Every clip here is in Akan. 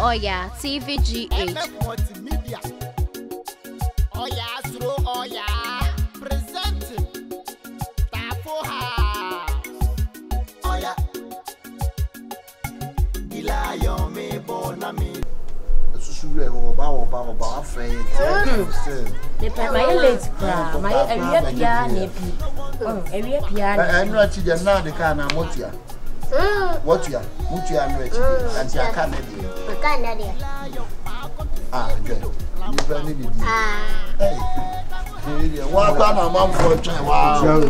Oya, TVGH. Oya, Astro Oya, presenting Tafoha. Oya, Gilayo me bonami. Susure oba afraid. My late cry, my area piano. Area piano. I know that you now the kind of motia. What you are? Mutia and rich, and you can't I can't. Ah, good. You very need. Hey, what about my mom for a child? Wow.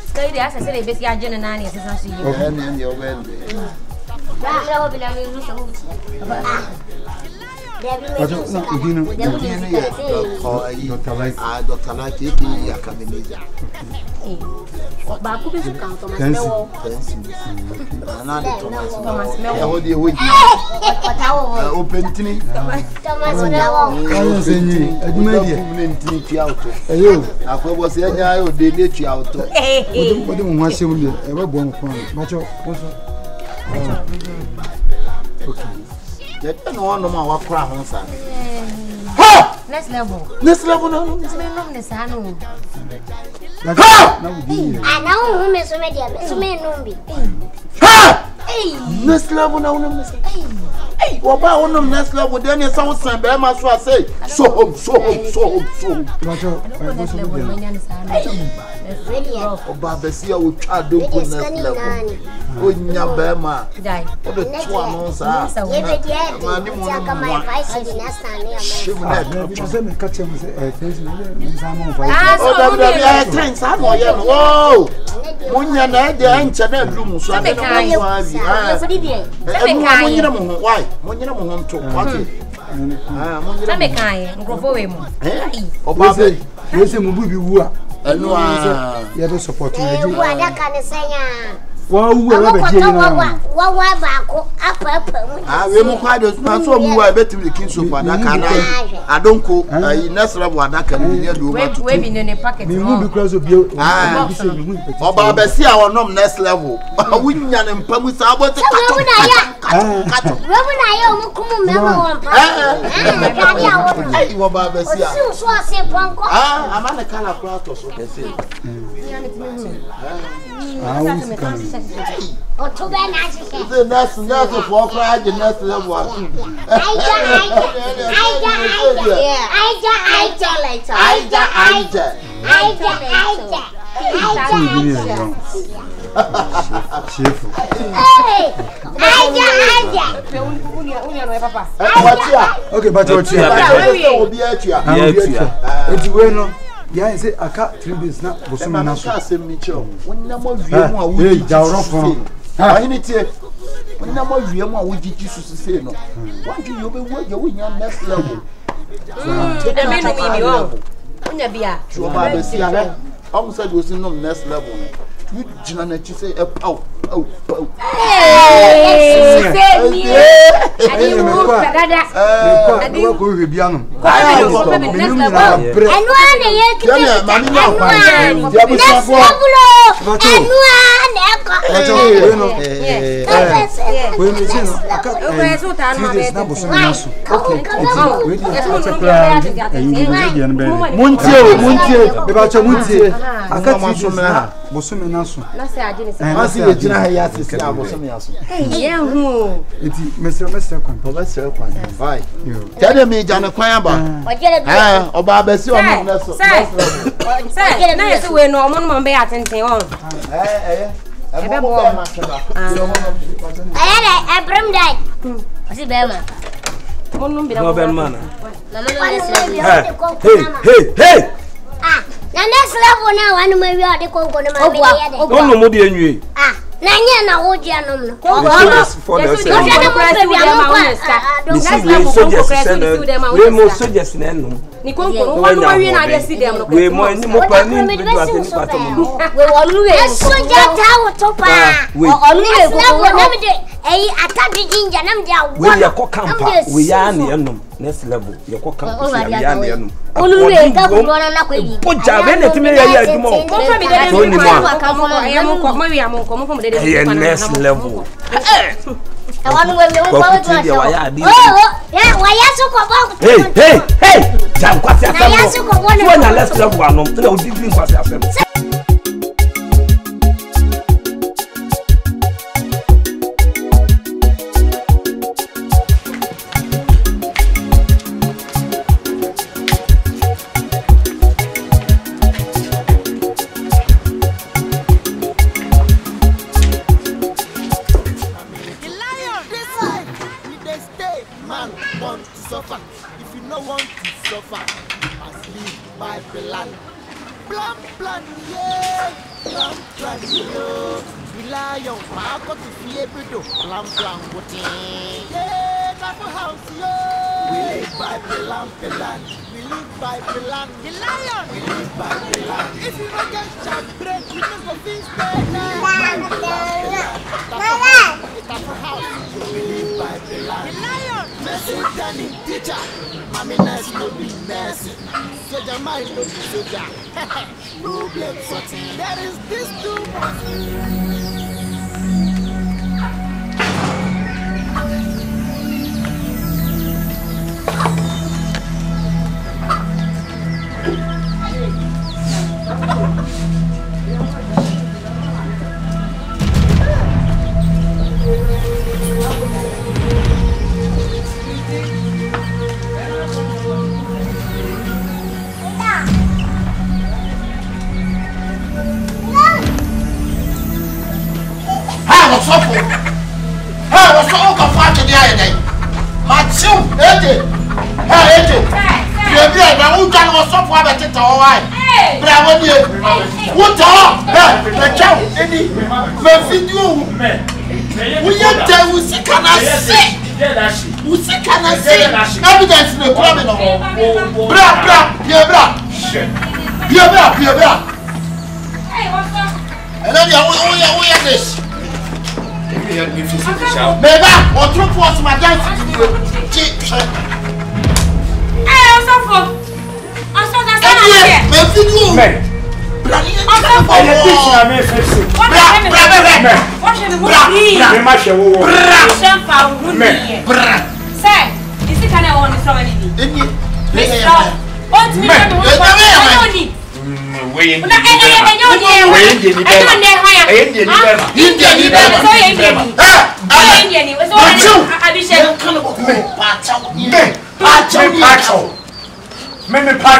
Stay there, I said, they basically are Jen and is associated. And your well. Dr. Like Next level. Next level, no. This man long this hano. Ha! I know who is media, so may no be. Ha! Next level, no. Hey, what about one next level? Then you sound some bear, my say. So home. Babesia will try to do next level. Oh, Nyabema. Die. What the two months are. Wow, we bet the king so far. I don't go. Next level, I can't wave in a packet. Because of you. Babesia or no next level. We and Pamus about the I'm on a color crowd or so. Or to the next walk right the next level. Okay, but what's yeah, say I can't 3 days now. Was some Mitchell. When number of you are down from when number of you are with Jesus to say no. Why do you be what you're next level? I'm said was in the next level. You Janet, you say a pow. Tell me, Jana Quayaba. Or Babesi or Say, we're no one be attending on. I had a brim died. I see Bama. Hey! Ah, now next level now, and maybe I go to my no more than you. Ah, Nanya, Ojianum. next level. You go come Oh, to yeah, Yanu. yeah. Olu ka ko dona na ko yi. Oja be na timi ya adwuma. Mo fa mi de Tony mo ma. ka mo ya mo ko mo wi am ko mo fa mo de Hey, next level. Awanu we me wo Kwa to kuti wa ya adi. ya wa ya so ko ba. Hey. Jam kwasi afem. Na ya so ko wona. Wo na next level anom. Na odi green kwasi afem.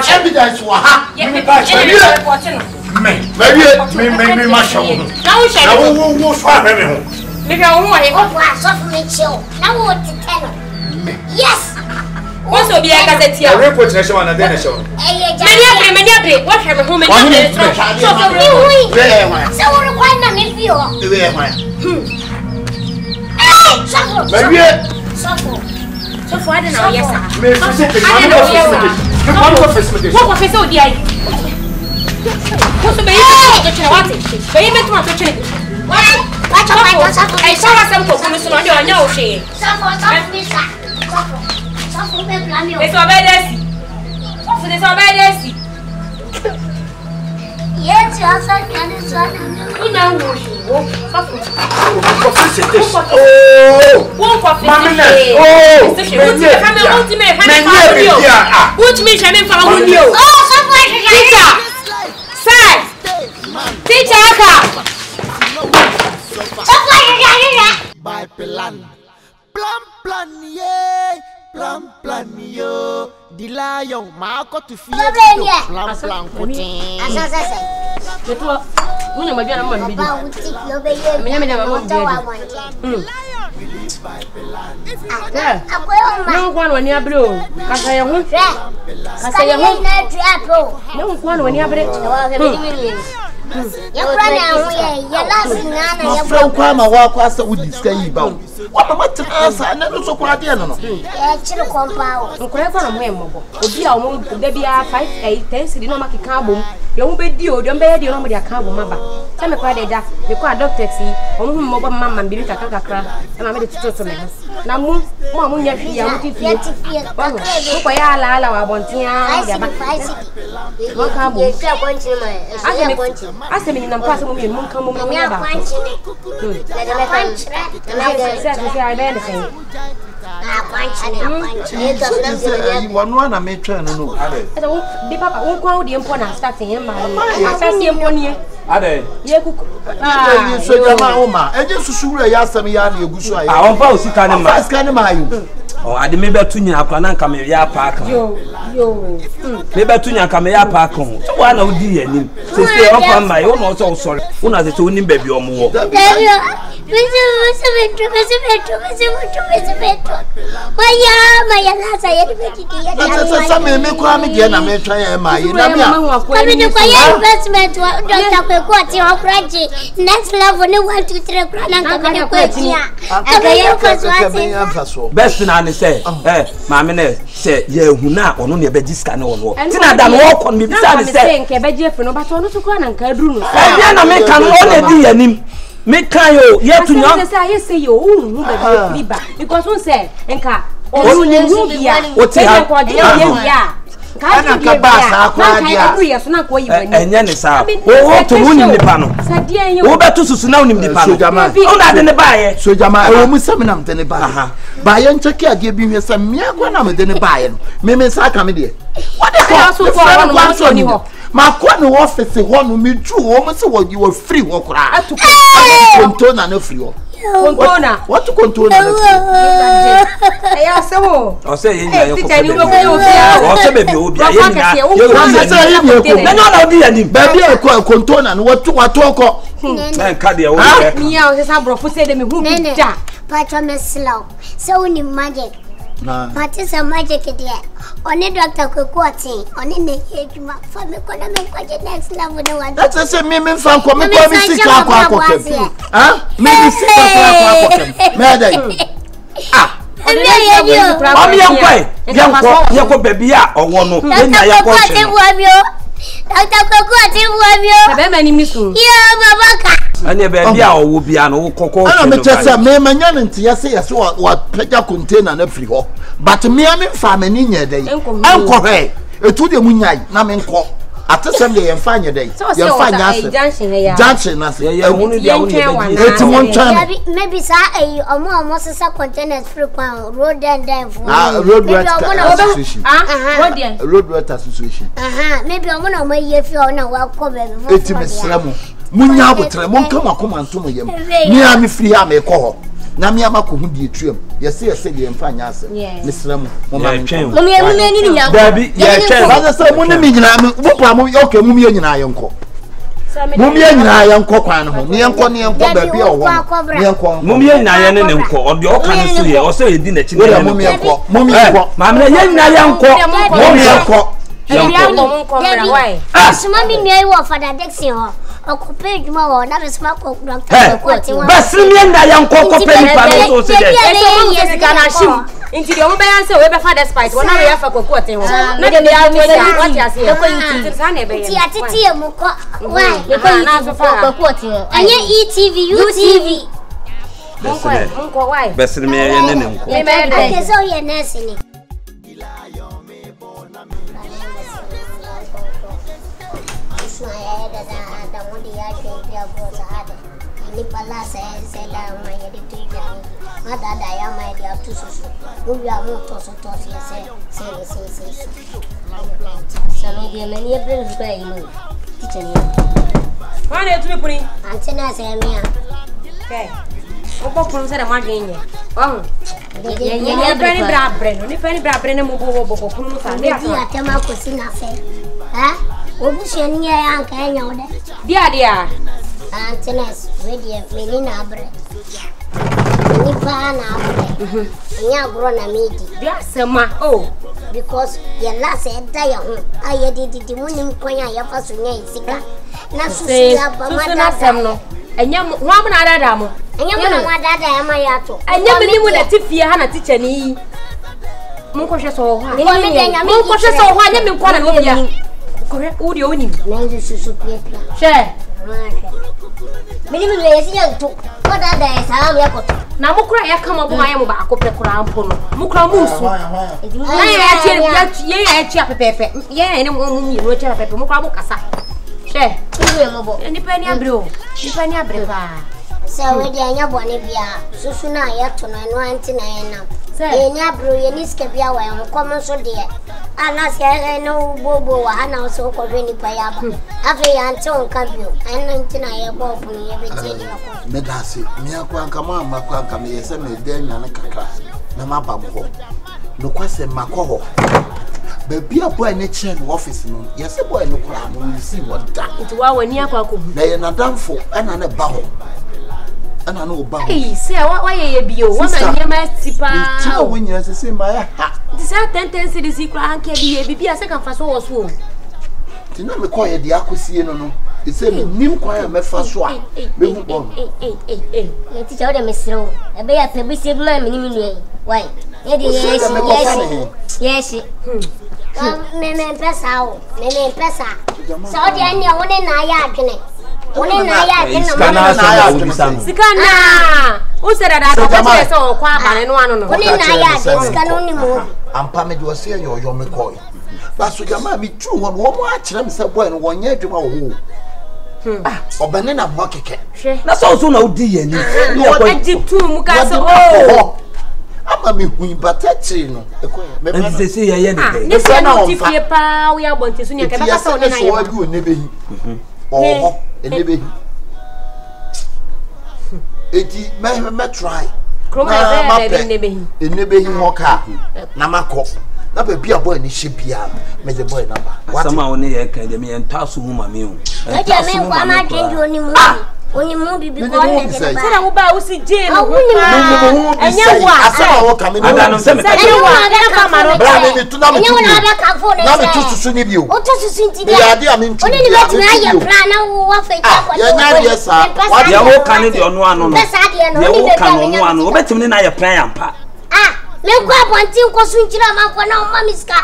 Evidence wa ha. Me ma show. Na wo so a me ho. Me ga wo wa ko wa so fu me chill. Na wo ti tell. Yes. What's your be a gazette? We put na show na dey na show. Many abre. What have home and so for me. So wo kwa na me fi o. We wa. So for I don't know, yes, sir. Me fi say what was so dear? What's the baby? What? Baby, to my kitchen. What? I saw some focus on your nose. It's already. Yes, you can you know plan yo. The lion, ma ko to fear plan putin. Una magana mama mbidi. Menya menya mama mbidi. No one when you blow. Kasa ya hu. Kasa ya hu. No one when you blow. Ya brana wo ya last nana ya from kwama wa kwasa wo disika yi ba wo mama trasa na no so kwa de no ya chiri kompa wo nkore fa no mo embo obi a wo da bia 5 8 10 sidi no makeka abom ye wo be di o de mbe ye no mo de aka abom aba se me kwa de da me kwa doctor ti o mo mo ba mama mbi kakakra e ma me de tutu me na mu nya hwi ya mu tifi ko ko ya ala wa bontia ya ba mo ka abom ase me nyinam kwa ase mo mi mo nka mo mo ya ba wanu ana me twa no no de papa won kwa de mpo na starting e ma asase mpo nie ade ye kuku so jama oma eje susura ya asam ya na egusu ayi on pa osika ne ma osika ne ma ayi o ade me betu nya akwa na nka me ya park yo me betu nya nka me ya park ho so wa na odi yanim se on pa mai o no so sorry una se oni ba bi o mo wo Maya lasa ya dibeti ya. Sasa me kwa me dia na me twa ya ma yi na me a. Kami ni kwa ya investment wa Dr. Kwekoti wa Kuraji next level ni 1 2 3 kwa na kabini kwetia. Akaya faso. Best na ne say ma me ne say ye hu na ono ne be diska ne ono. Ti na da no wo me bisa ne say nke be je no ba to no so kwa na nka duru no. Bia na me kan o ne di yanim. Me kan yo ye tu nya. Say say yo hu be free ba because one say nka o ni hu bia o ti ha ko de ye ya Ana ka ba sa kwa dia. Enye ne sa. O to hu ni nipa no. O betu susu na hu ni nipa no. O na de ne ba ye. So jama e wo musam na mte ne ba. Ba ye ncheke ade bi hwe sam mia kwa na mte ne ba ye no. Me sa aka me de. What the call so for one man so ni ho. Ma kwa no office ho no me ju wo mo se wo free ho kura. Atuko. Kontona na free ho. Kontona. What to kontona na free? Ya se wo. O se ye nya yo ko. O se be bi obi ye nya. Na no odi yanim. Ba bi e ko kontona no watu ko. Na ka de wo be. Mi ya o se sa brofo se de me hu da. Pacho me slow. So ni magic. Pati sa magic dia. Oni Dr. Kwekoti, oni ne ejuma fa me ko na me kwaje next level no one. That's say me fan ko me ko mi sika akwa kem. Me mi sika akwa kem. Me dai. Omi yanko baby a owo no enya yanko che. Dr. Kwekoti wo Be ma ni misu. Yo babaka. Ani baby a owo bia no kokko. Ana me chesa me manya ne ntia se yase wa pega container na free ho. But me am fa mani nya dai. Enko he. Etu de munyai na me nko. Atesem de yemfa nya dai. Yemfa nya ase. Junction na se. Ye hunu dia hunu be. Eti mon twan. Maybe sa omo sesa containers free kwa road and for. Road association. Road association. Maybe omo na ye fi ona wa ko be. Eti mesra mu. Munya abotre mon kama komanto mo yem. Me am free am e ko ho. Na me amako hu die tuam. Yese de yemfa nya ase. Mesra mu. Mo ma twen. Mo me ni nya. Dabi ye twen. Ba se mo ne mi nyina me wo pa mo okay mo me nyina yenko. Mo me nyina yenko kwan ho. Ne yenko ba bi o wo. Ne yenko. Mo me nyina ye ne nko. O de o kan so ye. O se edi na chi ne. Mo me yenko. Mo me yenko. Ma me ye nyina yenko. Mo me yenko. Asuma mi mi wo Father Dixon ho. Okupe djuma wo na be sma ko Dr. Kwekoti wo. Basri mi na yanko ko pe ni pa no so se de. So mo se sika na shim. Inti de o be yan se we be Father Spice wo na we yafa Kwekoti wo. Na de ya to ya what ya se. Ko yi sa na be yan. Ti atiti e mu ko. Why? Le ko na so fa Kwekoti wo. Anye ETV, UTV. Nko why? Basri mi ye ne nko. Me be de. Ke so ye nurse ni. Ni pala se la ma ye de tuja ma da ya ma de atu susu mo ya mo to se sanu de me ni ebre su kai no kitchen ni Wa na etu puri antena se mi a okay o po pun se da ma dwen ye oh ye brani bra breno ni fani bra breno mo bo pun no sa ni atema ko si na fe obusu ni ya anka nya ode dia antenas ready menina abre ni pa na abre nya gro na medi dia sema oh because ya last da ya ho aye didi munim kwanya ya faso nya isika na susu na sem no enya ho am na dada mo enya mo na dada ya ma ya to enya me ni mo na tifie ha na teacher ni mo ko hwe so ho ha mo ko hwe so ho anya me kwa na no bia kore o de oni na susu pia she me ni me yesi ya to ko dada ya sa ya ko na mo kura ya kama bo anya mo ba akopre kura ampo no mo kura mo su na ya chi apepepe ye ni mo mi ro chi apepepe mo kura mo kasa she ni pa ni abro ba se we de anya bone bia susu na ya to na no anti na ya na e ni abro ye ni ske bia wa en komo so de ana se no bobo wa ana so ko be ni pa ya ba afi ya anti on ka bio en anti na ya bo bu ye be ti ni ko me da se me akwa nka ma makwa nka me ye se me de nya na kakra na ma ba mo no kwase makoho baby a boy ne chair no office no yes boy no kura mo receive what that it wa wani akwa ko na ye na danfo ana na ba ho ana no ba ho eh se wa ye bio wa ma nyama tipa ti o nyina se ma ya ha ti sa tentensi di sikra anke bi ye bibi ase kan fa so wo so ti na me ko ye di akosie no no e se me nim kwa ya me fa so a me hu bon e ti cha o de me siro e be ya pe bi se ma me ni mi ni why e di yes me pesa o me pesa so di ani o ne na ya adwene o ne na ya adwene na ya adwene sikana o se da ko che so kwa abane no ano no o ne na ya adwene sikana ni mo ampa me di o se yo me ko ba so jama mi tu won wo mo a kire me se boy no wonye adwuma wo obane na bo keke na so na odi ye ni o ejitu mu ka so o ama me hu batachi no me ba se ye ne de ne se na tifie pa wo ya bonte so ni ka ba sa one na ye so abi one behi oh ene behi eti me try kroma be ne behi ene behi ho ka na makọ na ba bia boy ni hye bia me the boy number what sama one ye ka de me entaso hu ma me hu entaso me kwa ma change oni mu oni mu bibi ko ne de ba se na wo ba wo si je no enya wa asema wo ka me no se me ka wa ka ma no bra me tu na me tu enya wa ka fo ne na me tu susu ni bio o tu susu nti de ya de amen tu oni ni beti na ye pra na wo fa ta ko ya nya de sa wa de wo ka ne de ono ano no pesa de no ni be ka ono ano obetim ne na ye plan yampa me ko abonti ko sunchira ma ko na ma miska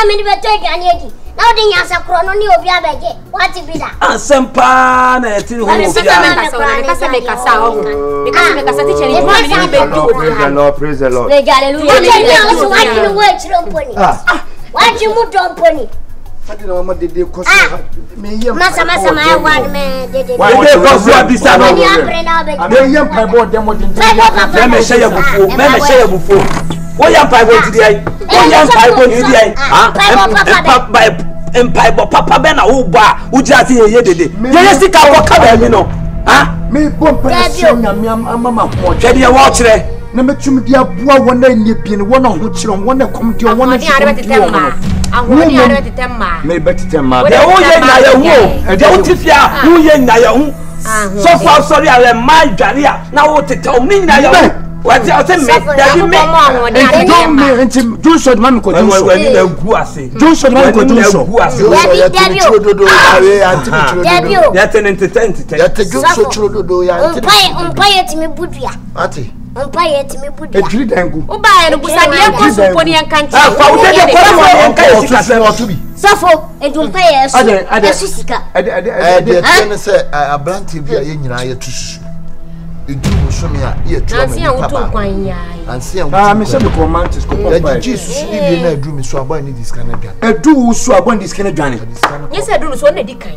me ni beto edwane edi na odi nya sakro no ni obi abeje wati bida asempa na etiri ho obi kasa me kasa ho me kasa teacher ni ma ni be do obi ha praise the Lord hallelujah ni so wati no we chiro mponi wati mu do mponi adi na mama dede koso me yem masa ma ya wan me dede wa de koso abisa no ni apre na obeje me yem paibo demo din me she ya bufu me she ya bufu wo ya paibo ti ai wo ya paibo ti ai empaibo papa be na wo ba wo ji ati ye dede ye sika wo ka ba mi no me bom pa nya me amama ko twede ye wo kire na metum dia boa wona nie bi ne wona ho kire wona kom dia wona shi ahodi are tetemma me betetemma de wo ye na ye hu de wo tifia wo ye na ye hu so far sorry ale mai dwaria na wo tete o mi na ye hu wati o se me da bi me enti Joshua de mami ko Joshua wani na gu ase Joshua de mami ko Joshua Debbie dodo ya anti Debbie ya tenente ya te Joshua churododo ya anti umpa timi budua ati umpa timi budua ejiri dangu o ba ye no busa de ko so poni en kanche fa wo de ko so en kai sika se o tubi safo edumpa ye so sika de tene se abranti bia ye nyina ye tusu edu musumi a ye tuwa ansi an wuto kwan yayi ansi an me se be ko mantis ko ya Jesus ni bi na edu mi so aba ni diska na dwan edu so abon diska na dwan ye se edu so na di kan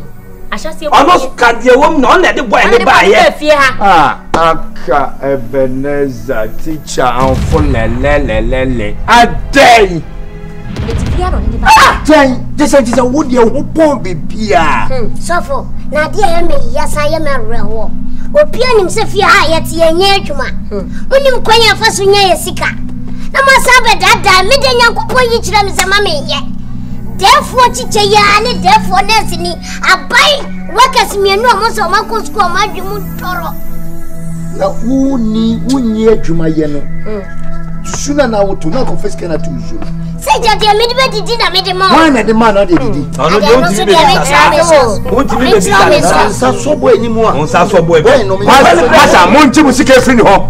ahase almost ka de wom no na de boy ne ba ye fie ha aka Ebenezer teacher an fo lelelelele adai etifia no ni ba adai just wo de ho pon bibia safo na dia ye me yasa ye me rewo opia nim se fie ha yete ye nya adwuma unim kwanya fa so nya ye sika na ma sabe dada me de nyankopon yi kira me se ma me ye defo chiche ya ne defo nesi ni abai wakasi mienu amoso mako school ma dwumu toro na unyi adwuma ye no suna na woto na confess kana tuzo Say just a minute did I made a man. Why not the man or the didi? Oh no, don't you be so boy anymore. On sa so boy. Pastor, Monty Musika free home.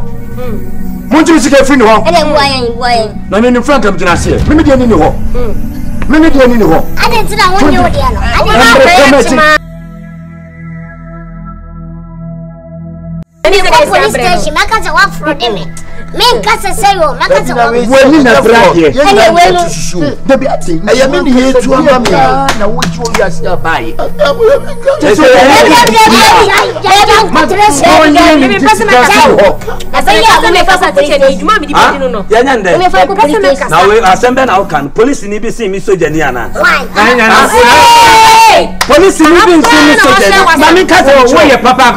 Monty Musika free home. And then why? No, in front of Genasia. Maybe they need home. Maybe they need home. I didn't sit down when you were there. I didn't police station, my cousin walk for them. Men cousin say, oh, my cousin when in a bracket. They be at it. I mean, here to a mammy. Now, which will you still buy? Police in EBC, Miss Janiana. Police in EBC, Mammy Cousin, where your papa,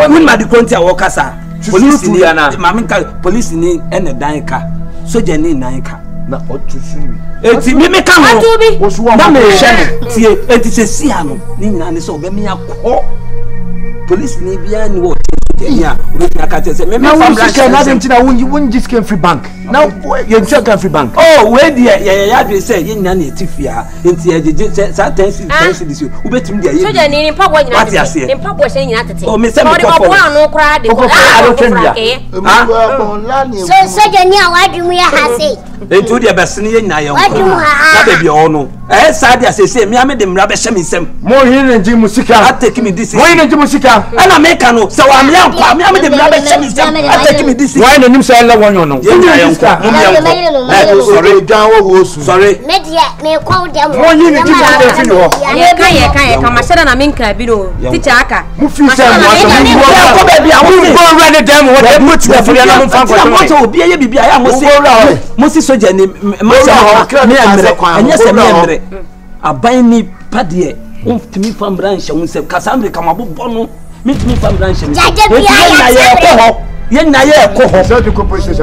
When my decontia wakasa, police in Mamma, police in and a danka, so Jenny Nanka. Not what to see. It's me come to be was one of the it is a Siano, Nina, and so give me a call. Police in Ibian what? Yeah, you wouldn't just came free bank. Now you're still free bank. Oh, where the say you nanny Tifia into this you bet him there. So your name Papa what you say in Papa saying that. Oh, Miss no cried. So Jania, why do we have say? They do their best in your baby or no. As sad as they say, me, I made them rubber shem him. More here than Jim Musica. I take me this. Why not Musica? And I make no, so I'm young. I made them rubber shem him. I take me this. Why don't you say I want you know? Sorry. Media may call them 1 unit. Come, I said, I'm in Cabino. Teacher Aka. Mufi said, I will go run it down. What I put you for the other family. Be I must say, Jenny, and yes, I buy me paddy. To me from branch, and say, Cassandra, come up, Bono, meet me from branch. Yen na ye ko ho so the corporation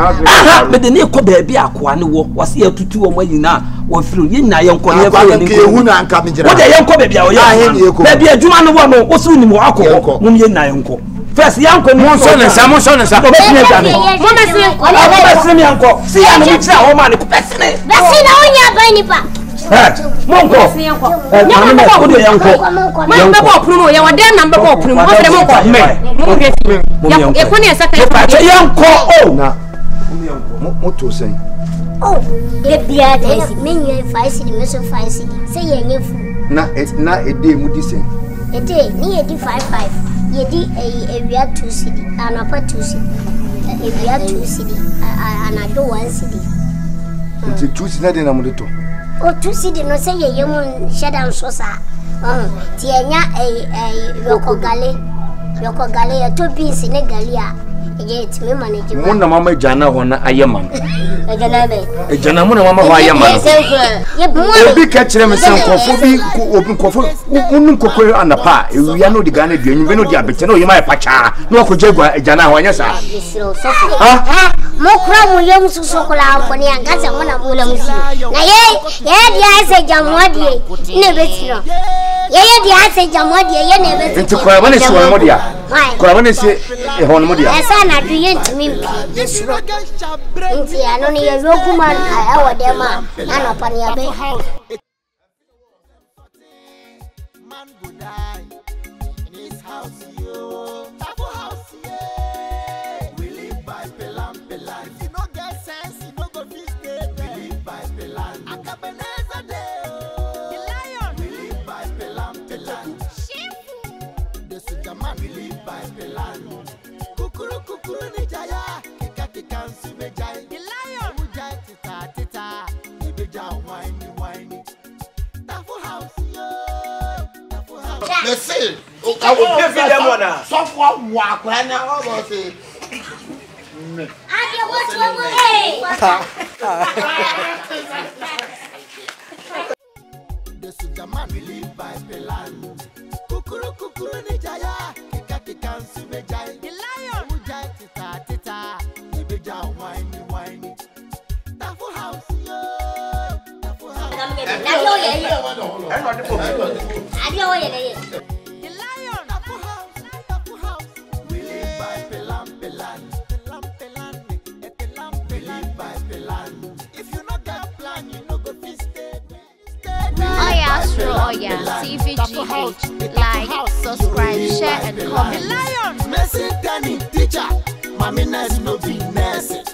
but the ne ko ba bia akwa ne wo was here to 2 omo yina wo firu yen na ye nko ne fa ni ko hu na anka me jira wo de ye nko ba bia wo ye ba bia adwuma no wo no wo su ni mo akọ mum yen na ye nko first ye nko ni so ne sa ko be ni da ne mo be si ko be si mi anko si ya no mi tira ho ma ne ko be si ne be si na onya ba ni pa Monko, Monko, oh, the beard is many 5 city, Miss 5 city. Say, you're fool. Not a day, Moody say. A day, near the 5. Ye did a we are 2 city, and upper 2 city. If we are 2 city, and I do 1 city. It's a 2 city in Amoreto. Oh, 2 city, no say a young shadow sosa. Tianya a Yoko Gale, 2 beans in a Galia. Yet, me manage Mona Mamma Jana on a yaman. A Janamuna Mamma Yaman. You be catching them and open coffee, Unco and the pa. We are no the Ghana, you know the Abitano, you might pacha. No could Jana on your side. More crumb young Socola for the Angasa one of Mulam. Yeah, say Jamwadi, never seen. Yeah, say Jamwadi, never into Coravan is one modia. Coravan is a hormodia. I do you to me. This rock. I don't need a local man. I owe them and upon your bed. Man would die in his house. House. We live by Pelam. If you don't get sense, you don't go fish. We live by Pelam. A Cabaneza Day. The lion. We live by Pelam. This is the man. We live by Pelam. Kukuru ni jaya, kika sumejai. The lion ujai tita, ibeja whiny. Tafu house yo, Tafu house. Let's see. I will pay for them one. Someone walk right now. Almost say. What's This is the man we live by Pelan. Kukuru ni jaya, kika sumejai. The lion ujai tita, ibeja whiny. Tafu house yo, Tafu house. The lion, Tafu house. We live by Pelan. We live by Pelan. Astro Oya, CVGH. Like, subscribe, share, and comment. Lion, Messi, Danny, teacher. Mami, nice, no be nice.